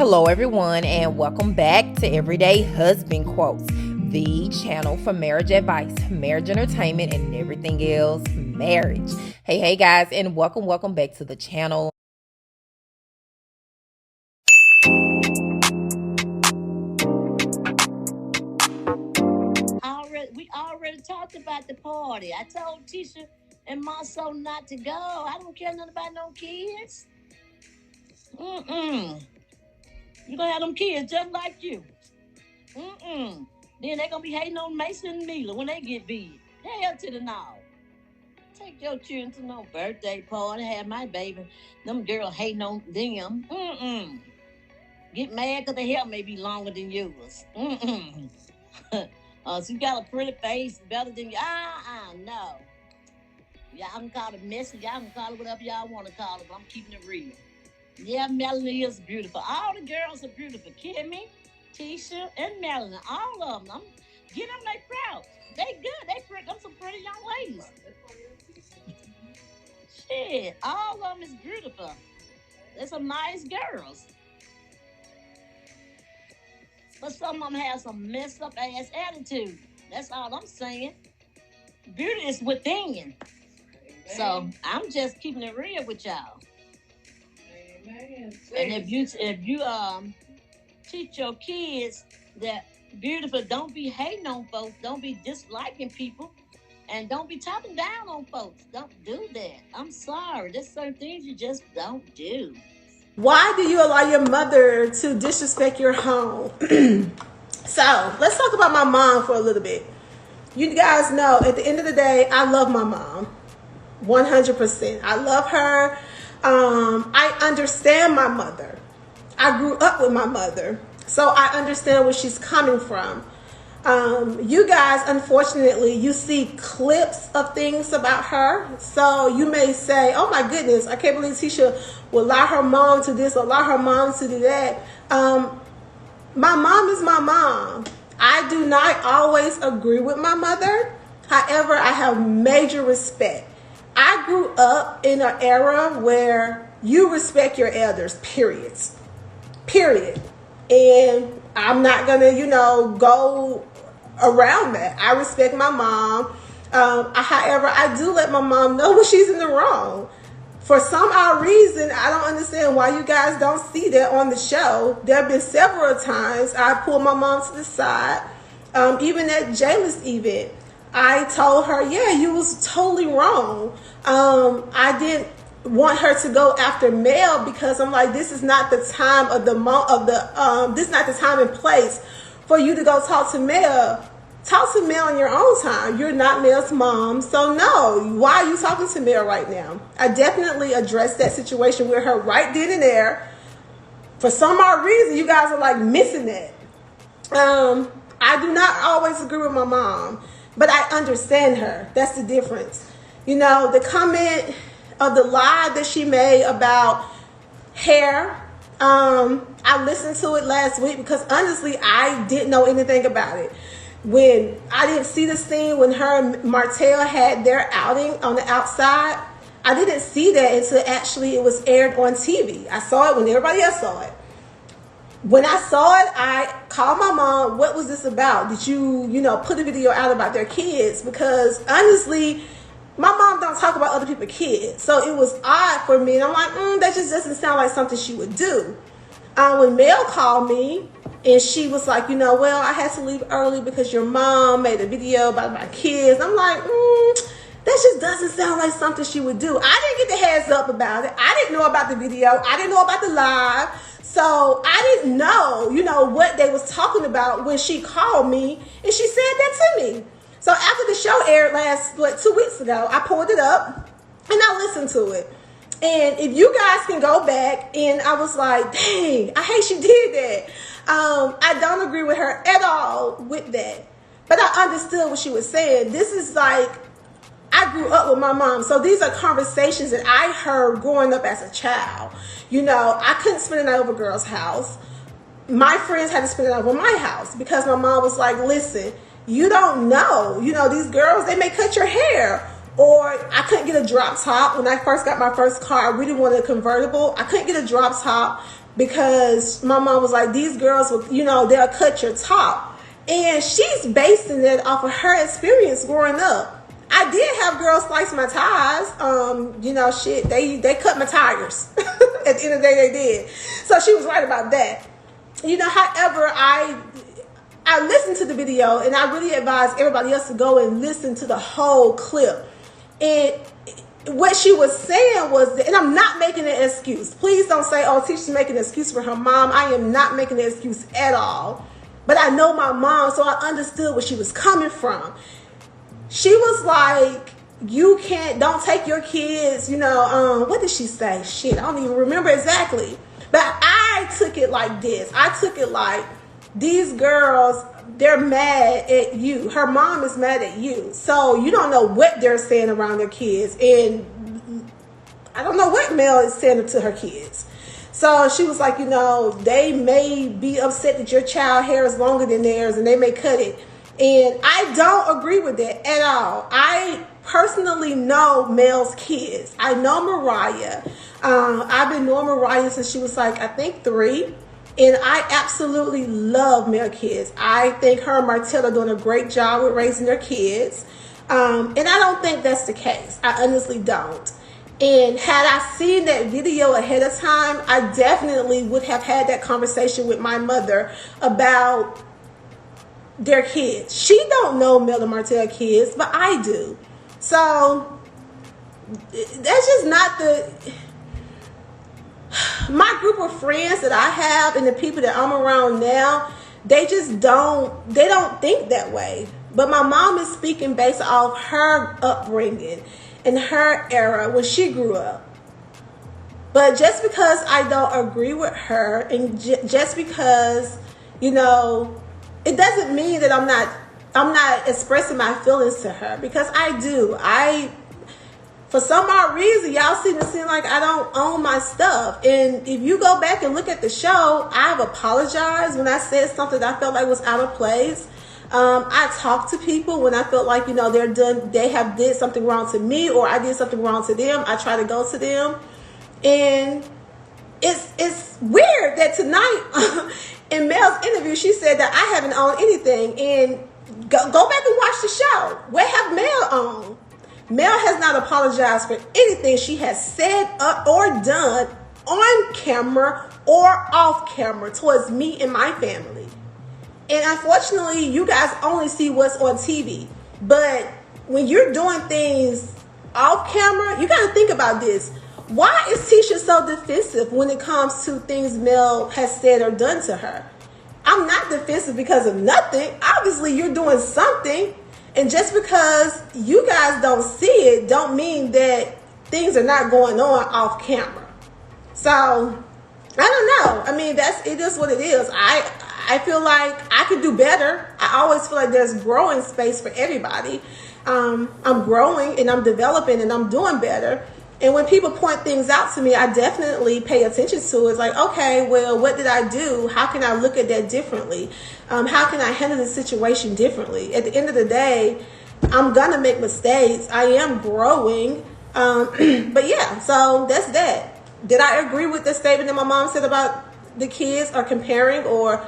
Hello everyone, and welcome back to Everyday Husband Quotes, the channel for marriage advice, marriage entertainment, and everything else marriage. Hey guys, and welcome back to the channel. We already talked about the party. I told Tisha and my son not to go. I don't care nothing about no kids. You gonna have them kids just like you. Then they gonna be hating on Mason and Mila when they get big. Hell to the no. Take your children to no birthday party. Have my baby. Them girls hating on them. Get mad because their hair may be longer than yours. So you got a pretty face, better than you. No. Y'all can call it messy. Y'all can call it whatever y'all want to call it, but I'm keeping it real. Yeah, Melanie is beautiful. All the girls are beautiful. Kimmy, Tisha, and Melanie. All of them. Get them they proud. They good. They pretty. Them some pretty young ladies. Shit. All of them is beautiful. They're some nice girls. But some of them have some messed up ass attitude. That's all I'm saying. Beauty is within. Amen. So I'm just keeping it real with y'all. Amen. And if you teach your kids that beautiful, don't be hating on folks, don't be disliking people, and don't be talking down on folks. Don't do that. I'm sorry. There's certain things you just don't do. Why do you allow your mother to disrespect your home? So let's talk about my mom for a little bit. You guys know at the end of the day, I love my mom 100%. I love her. I understand my mother. I grew up with my mother, so I understand where she's coming from. You guys, unfortunately, you see clips of things about her. So you may say, oh my goodness, I can't believe Tisha will allow her mom to this or allow her mom to do that. My mom is my mom. I do not always agree with my mother. However, I have major respect. I grew up in an era where you respect your elders, period. And I'm not going to, go around that. I respect my mom. However, I do let my mom know when she's in the wrong. For some odd reason, I don't understand why you guys don't see that on the show. There have been several times I pulled my mom to the side. Even at Jameis' event, I told her, yeah, you was totally wrong. I didn't want her to go after Mel because I'm like, this is not the time this is not the time and place for you to go talk to Mel. Talk to Mel in your own time. You're not Mel's mom, so no. Why are you talking to Mel right now? I definitely addressed that situation with her right then and there. For some odd reason, you guys are like missing that. I do not always agree with my mom, but I understand her. That's the difference. The comment of the lie that she made about hair, I listened to it last week because honestly, I didn't know anything about it. When I didn't see the scene when her and Martell had their outing on the outside, I didn't see that until actually it was aired on TV. I saw it when everybody else saw it. When I saw it, I called my mom, what was this about? Did you, put a video out about their kids? Because honestly, my mom don't talk about other people's kids. So it was odd for me. And I'm like, that just doesn't sound like something she would do. When Mel called me and she was like, well, I had to leave early because your mom made a video about my kids. I'm like, that just doesn't sound like something she would do. I didn't get the heads up about it. I didn't know about the video. I didn't know about the live. So I didn't know, what they was talking about when she called me and she said that to me. So after the show aired 2 weeks ago, I pulled it up and I listened to it. And if you guys can go back, and I was like, dang, I hate she did that. I don't agree with her at all with that. But I understood what she was saying. This is like, I grew up with my mom. So these are conversations that I heard growing up as a child. I couldn't spend the night over a girl's house. My friends had to spend the night over my house because my mom was like, listen, you don't know. These girls, they may cut your hair. Or I couldn't get a drop top. When I first got my first car, I really wanted a convertible. I couldn't get a drop top because my mom was like, these girls will, they'll cut your top. And she's basing it off of her experience growing up. I did have girls slice my tires. They cut my tires. At the end of the day, they did. So she was right about that. However, I listened to the video, and I really advise everybody else to go and listen to the whole clip. And what she was saying was, and I'm not making an excuse. Please don't say, oh, Tisha's making an excuse for her mom. I am not making an excuse at all. But I know my mom, so I understood where she was coming from. She was like, don't take your kids, what did she say? Shit, I don't even remember exactly. But I took it like this. I took it like, these girls, they're mad at you. Her mom is mad at you. So you don't know what they're saying around their kids. And I don't know what Mel is saying to her kids. So she was like, they may be upset that your child hair is longer than theirs and they may cut it. And I don't agree with that at all. I personally know Mel's kids. I know Mariah. I've been knowing Mariah since she was like, I think 3. And I absolutely love Mel kids. I think her and Martell are doing a great job with raising their kids. And I don't think that's the case. I honestly don't. And had I seen that video ahead of time, I definitely would have had that conversation with my mother about their kids. She don't know Mel and Martell kids, but I do. So that's just not my group of friends that I have and the people that I'm around now. They just don't think that way. But my mom is speaking based off her upbringing and her era when she grew up. But just because I don't agree with her, and just because, it doesn't mean that I'm not expressing my feelings to her, because I do. For some odd reason, y'all seem to seem like I don't own my stuff. And if you go back and look at the show, I've apologized when I said something that I felt like was out of place. I talk to people when I felt like, they have did something wrong to me, or I did something wrong to them. I try to go to them. And it's weird that tonight in Mel's interview, she said that I haven't owned anything. And go back and watch the show. What have Mel owned? Mel has not apologized for anything she has said or done on camera or off camera towards me and my family. And unfortunately, you guys only see what's on TV. But when you're doing things off camera, you got to think about this. Why is Tisha so defensive when it comes to things Mel has said or done to her? I'm not defensive because of nothing. Obviously, you're doing something. And just because you guys don't see it, don't mean that things are not going on off camera. So, I don't know. I mean, it is what it is. I feel like I could do better. I always feel like there's growing space for everybody. I'm growing and I'm developing and I'm doing better. And when people point things out to me, I definitely pay attention to it. It's like, okay, well, what did I do? How can I look at that differently? How can I handle the situation differently? At the end of the day, I'm going to make mistakes. I am growing. But yeah, so that's that. Did I agree with the statement that my mom said about the kids or comparing? Or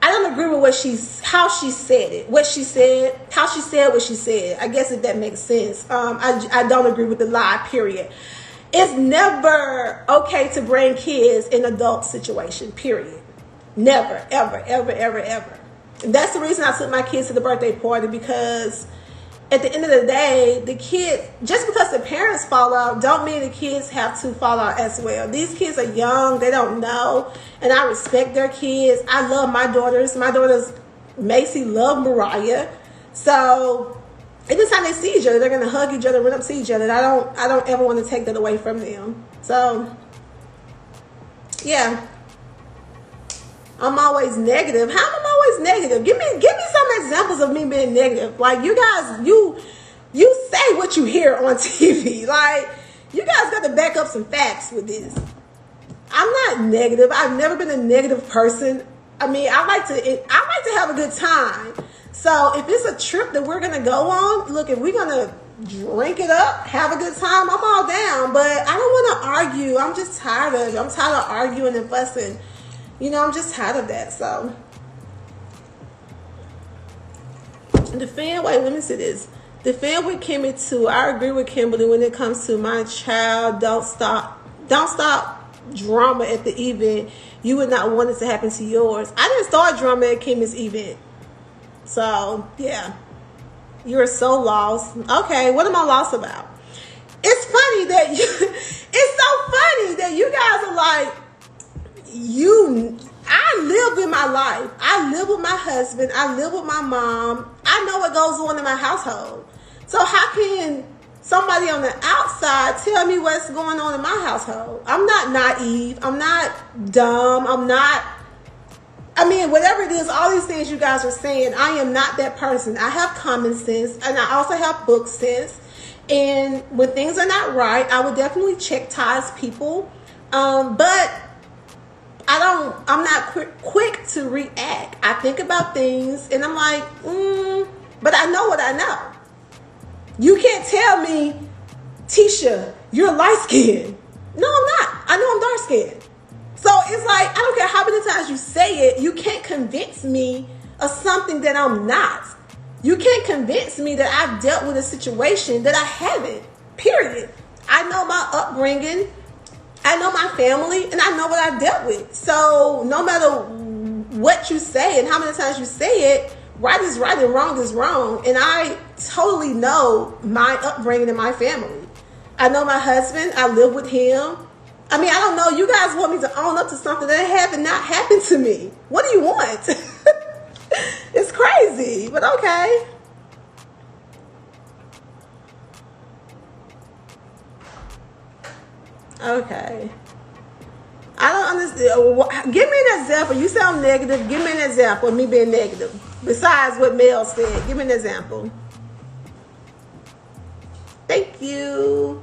I don't agree with how she said it, what she said, how she said what she said. I guess if that makes sense. I don't agree with the lie, period. It's never okay to bring kids in adult situation, period. Never, ever, ever, ever, ever. And that's the reason I took my kids to the birthday party, because at the end of the day, the kids, just because the parents fall out, don't mean the kids have to fall out as well. These kids are young. They don't know. And I respect their kids. I love my daughters. My daughters, Macy, love Mariah. So anytime they see each other, they're going to hug each other, run up to each other. And I don't ever want to take that away from them. So, yeah. I'm always negative. How am I always negative? Give me some examples of me being negative. Like, you guys, you say what you hear on TV. Like, you guys got to back up some facts with this. I'm not negative. I've never been a negative person. I mean, I like to have a good time. So if it's a trip that we're gonna go on, look, if we're gonna drink it up, have a good time, I'm all down. But I don't want to argue. I'm just tired of it. I'm tired of arguing and fussing. You know, I'm just tired of that. So let me say this. The fan with Kimmy too. I agree with Kimberly when it comes to my child. Don't stop drama at the event. You would not want it to happen to yours. I didn't start drama at Kimmy's event. So yeah. You're so lost. Okay, what am I lost about? It's funny that it's so funny that you guys are like, I live in my life. I live with my husband. I live with my mom. I know what goes on in my household. So how can somebody on the outside tell me what's going on in my household? I'm not naive. I'm not dumb. Whatever it is, all these things you guys are saying, I am not that person. I have common sense, and I also have book sense. And when things are not right, I would definitely chastise people. But I'm not quick to react. I think about things, and I'm like, but I know what I know. You can't tell me, Tisha, you're light-skinned. No, I'm not. I know I'm dark-skinned. So it's like, I don't care how many times you say it, you can't convince me of something that I'm not. You can't convince me that I've dealt with a situation that I haven't, period. I know my upbringing, I know my family, and I know what I've dealt with. So no matter what you say and how many times you say it, right is right and wrong is wrong. And I totally know my upbringing and my family. I know my husband, I live with him. I don't know. You guys want me to own up to something that have not happened to me. What do you want? It's crazy, but okay. Okay. I don't understand. Give me an example. You sound negative. Give me an example of me being negative. Besides what Mel said. Give me an example. Thank you.